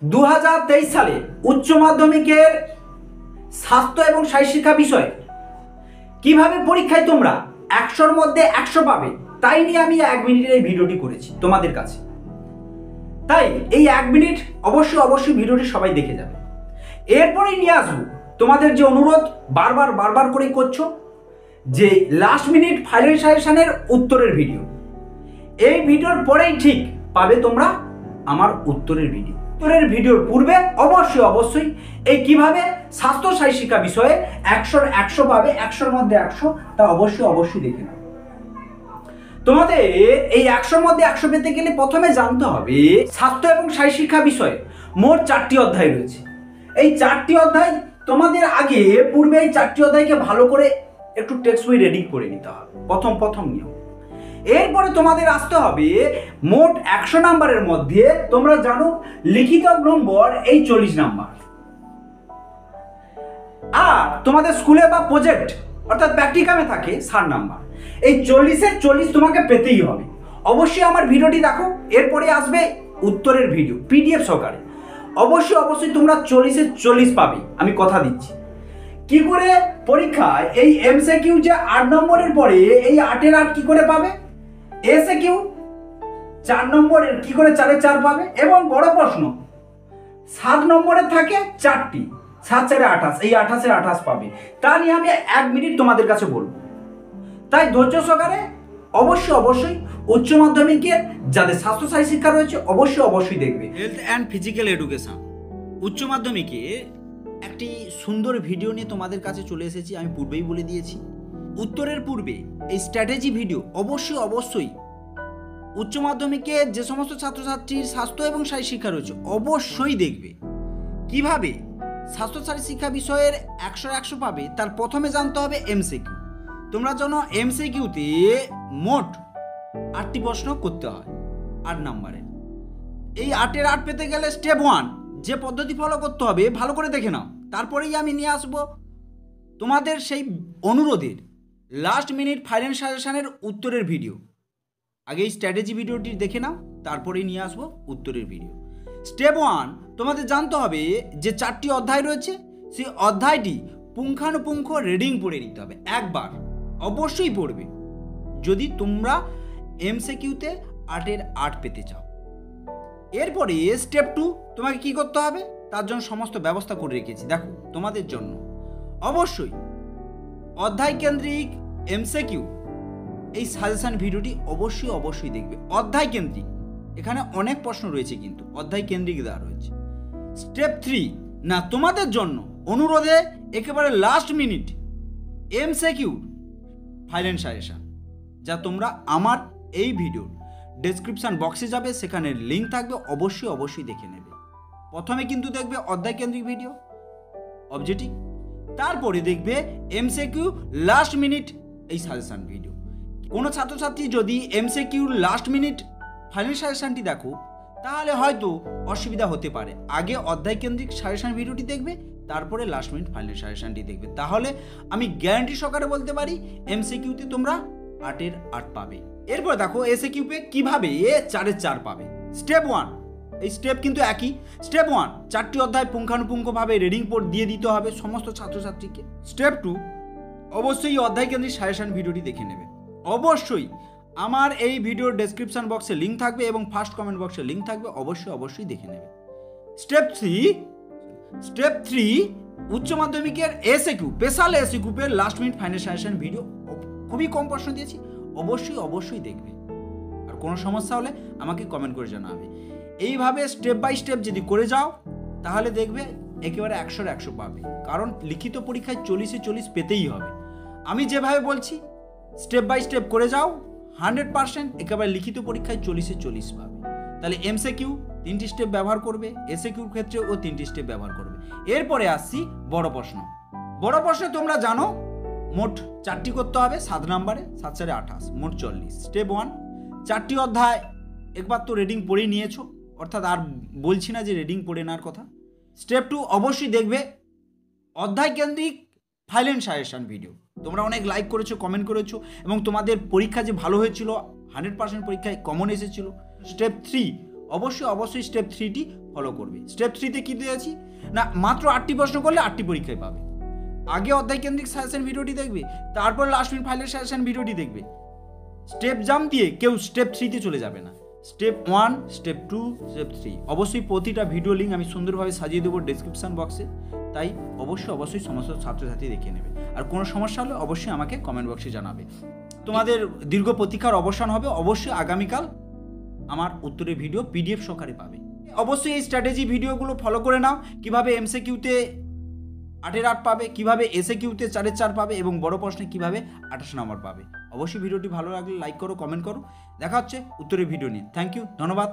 2023 সালে উচ্চ মাধ্যমিকের স্বাস্থ্য এবং শারীরশিক্ষা বিষয়ে কিভাবে পরীক্ষায় তোমরা 100-র মধ্যে 100 পাবে তাই নিয়ে আমি 1 মিনিটের এই ভিডিওটি করেছি তোমাদের কাছে। তাই এই 1 মিনিট অবশ্যই ভিডিওটি সবাই দেখে যাবে। এরপরেই নিয়ে আসবো তোমাদের যে অনুরোধ বারবার করে করছো যে লাস্ট মিনিট ফাইনাল সাজেশনের উত্তরের ভিডিও। এই ভিডিওর পরেই ঠিক পাবে তোমরা আমার উত্তরের ভিডিও। উত্তরের ভিডিওর পূর্বে অবশ্যই এই কিভাবে স্বাস্থ্য শারীরশিক্ষা বিষয়ে 100-র 100 পাবে, 100-র মধ্যে 100 তা অবশ্যই দেখে নাও। তোমাদের এই 100-র মধ্যে 100 পেতে গেলে প্রথমে জানতে হবে স্বাস্থ্য এবং শারীরশিক্ষা বিষয়ে মোট 4টি অধ্যায় রয়েছে। এই 4টি অধ্যায় তোমাদের আগে পূর্বে এই 4টি অধ্যায়কে ভালো করে একটু টেক্সট বই রিডিং করে নিতে হবে, প্রথম নিয়ম। এরপরে তোমাদের আসতে হবে মোট 100 নাম্বারের মধ্যে তোমরা জানো লিখিত নম্বর এই 40 নাম্বার, আর তোমাদের স্কুলে বা প্রজেক্ট অর্থাৎ প্র্যাকটিকামে থাকে 60 নাম্বার। এই 40-এর 40 তোমাকে পেতেই হবে। অবশ্যই আমার ভিডিওটি দেখো, এরপরে আসবে উত্তরের ভিডিও পিডিএফ সহকারে। অবশ্যই তোমরা 40-এর 40 পাবে, আমি কথা দিচ্ছি। কি করে পরীক্ষায় এই এমসিকিউ যে 8 নম্বরের পরে এই 8-এর 8 কি করে পাবে, এসএকিউ 4 নম্বরের কি করে 4-এর 4 পাবে, এবং বড় প্রশ্ন 7 নম্বরের থাকে 4টি, 7-4 28, এই 28-এর 28 পাবে। তা নিয়ে আমি 1 মিনিট তোমাদের কাছে বলবো। তাই ধৈর্য সহকারে অবশ্যই উচ্চ মাধ্যমিকের যাদের স্বাস্থ্য শারীরশিক্ষা রয়েছে অবশ্যই দেখবে। হেলথ অ্যান্ড ফিজিক্যাল এডুকেশন উচ্চ মাধ্যমিকে একটি সুন্দর ভিডিও নিয়ে তোমাদের কাছে চলে এসেছি। আমি পূর্বেই বলে দিয়েছি উত্তরের পূর্বে এই স্ট্র্যাটেজি ভিডিও অবশ্যই উচ্চ মাধ্যমিকে যে সমস্ত ছাত্রছাত্রীর স্বাস্থ্য এবং শারীরশিক্ষা রয়েছে অবশ্যই দেখবে। কিভাবে স্বাস্থ্য শারীরশিক্ষা বিষয়ের 100-র 100 পাবে তার প্রথমে জানতে হবে এমসিকিউ। তোমরা জানো এমসিকিউতে মোট 8টি প্রশ্ন করতে হয় 8 নম্বরের। এই 8-এর 8 পেতে গেলে স্টেপ 1 যে পদ্ধতি ফলো করতে হবে ভালো করে দেখে নাও। তারপরেই আমি নিয়ে আসবো তোমাদের সেই অনুরোধের লাস্ট মিনিট ফাইনাল সাজেশনের উত্তরের ভিডিও। আগে এই স্ট্র্যাটেজি ভিডিওটি দেখে নাও, তারপরেই নিয়ে আসবো উত্তরের ভিডিও। স্টেপ 1 তোমাদের জানতে হবে যে 4টি অধ্যায় রয়েছে সেই অধ্যায়টি পুঙ্খানুপুঙ্খ রিডিং পড়ে নিতে হবে, একবার অবশ্যই পড়বে যদি তোমরা এমসিকিউতে 8-এর 8 পেতে চাও। এরপরে স্টেপ 2 তোমাকে কি করতে হবে তার জন্য সমস্ত ব্যবস্থা করে রেখেছি। দেখো তোমাদের জন্য অবশ্যই অধ্যায় কেন্দ্রিক এমসিকিউ এই সাজেশন ভিডিওটি অবশ্যই দেখবে। অধ্যায় কেন্দ্রিক এখানে অনেক প্রশ্ন রয়েছে কিন্তু অধ্যায় কেন্দ্রিক দেওয়া রয়েছে। স্টেপ 3 না তোমাদের জন্য অনুরোধে একেবারে last minute MCQ final suggestion, যা তোমরা আমার এই ভিডিওর ডেসক্রিপশন বক্সে যাবে, সেখানে লিঙ্ক থাকবে, অবশ্যই দেখে নেবে। প্রথমে কিন্তু দেখবে অধ্যায় কেন্দ্রিক ভিডিও অবজেক্টিভ, তারপরে দেখবে এমসিকিউ লাস্ট মিনিট এই সাজেশন ভিডিও। কোনো ছাত্রছাত্রী যদি এমসিকিউ লাস্ট মিনিট ফাইনাল সাজেশনটি দেখো তাহলে হয়তো অসুবিধা হতে পারে। আগে অধ্যায় কেন্দ্রিক সাজেশন ভিডিওটি দেখবে, তারপরে লাস্ট মিনিট ফাইনাল সাজেশনটি দেখবে। তাহলে আমি গ্যারান্টি সহকারে বলতে পারি এমসিকিউতে তোমরা 8-এর 8 পাবে। এরপর দেখো এসএকিউতে কিভাবে 4-এর 4 পাবে। স্টেপ 1 এই স্টেপ কিন্তু একই। স্টেপ 1 4টি অধ্যায় পুঙ্খানুপুঙ্খভাবে রিডিং পড় দিয়ে দিতে হবে সমস্ত ছাত্রছাত্রীকে। স্টেপ 2 অবশ্যই অধ্যায় কেন্দ্রিক সাজেশন ভিডিওটি দেখে নেবে। অবশ্যই আমার এই ভিডিওর ডেসক্রিপশন বক্সে লিঙ্ক থাকবে এবং ফার্স্ট কমেন্ট বক্সে লিঙ্ক থাকবে, অবশ্যই দেখে নেবে। স্টেপ 3 উচ্চ মাধ্যমিকের এসএকিউ স্পেশাল এসএকিউর last minute final suggestion video খুবই কম প্রশ্ন দিয়েছি, অবশ্যই দেখবে। আর কোনো সমস্যা হলে আমাকে কমেন্ট করে জানাবে। এইভাবে স্টেপ বাই স্টেপ যদি করে যাও তাহলে দেখবে একেবারে 100-র 100 পাবে। কারণ লিখিত পরীক্ষায় 40-এ 40 পেতেই হবে। আমি যেভাবে বলছি স্টেপ বাই স্টেপ করে যাও 100% একেবারে লিখিত পরীক্ষায় 40-এ 40 পাবে। তাহলে এমসিকিউ 3টি স্টেপ ব্যবহার করবে, এসএকিউর ক্ষেত্রে ও 3টি স্টেপ ব্যবহার করবে। এরপরে আসছি বড় প্রশ্ন। বড় প্রশ্নে তোমরা জানো মোট 4টি করতে হবে 7 নম্বরে, 7-4 28, মোট 40। স্টেপ 1 4টি অধ্যায় একবার তো রিডিং পড়েই নিয়েছো, অর্থাৎ আর বলছি না যে রিডিং পড়ে নেওয়ার কথা। স্টেপ 2 অবশ্যই দেখবে অধ্যায় কেন্দ্রিক ফাইনাল সাজেশন ভিডিও। তোমরা অনেক লাইক করেছো, কমেন্ট করেছো এবং তোমাদের পরীক্ষা যে ভালো হয়েছিল 100% পরীক্ষায় কমন এসেছিল। স্টেপ 3 অবশ্যই স্টেপ 3টি ফলো করবে। স্টেপ 3-তে কী দিয়েছি না, মাত্র 8টি প্রশ্ন করলে 8টি পরীক্ষায় পাবে। আগে অধ্যায় কেন্দ্রিক সাজেশন ভিডিওটি দেখবে, তারপর লাস্ট মিনিট ফাইনাল সাজেশন ভিডিওটি দেখবে। স্টেপ জাম্প দিয়ে কেউ স্টেপ 3-তে চলে যাবে না। স্টেপ 1, স্টেপ 2, স্টেপ 3 অবশ্যই প্রতিটা ভিডিও লিঙ্ক আমি সুন্দরভাবে সাজিয়ে দেবো ডেসক্রিপশন বক্সে, তাই অবশ্যই সমস্ত ছাত্রছাত্রী দেখে নেবে। আর কোনো সমস্যা হলে অবশ্যই আমাকে কমেন্ট বক্সে জানাবে। তোমাদের দীর্ঘ প্রতীক্ষার অবসান হবে, অবশ্যই আগামীকাল আমার উত্তরের ভিডিও পিডিএফ সহকারে পাবে। অবশ্যই এই স্ট্র্যাটেজি ভিডিওগুলো ফলো করে নাও, কীভাবে এমসিকিউতে 8-এর 8 পাবে, কীভাবে এসএকিউতে 4-এর 4 পাবে এবং বড় প্রশ্নে কীভাবে 28 নম্বর পাবে। অবশ্যই ভিডিওটি ভালো লাগলে লাইক করো, কমেন্ট করো। দেখা হচ্ছে উত্তরের ভিডিও নিয়ে। থ্যাংক ইউ, ধন্যবাদ।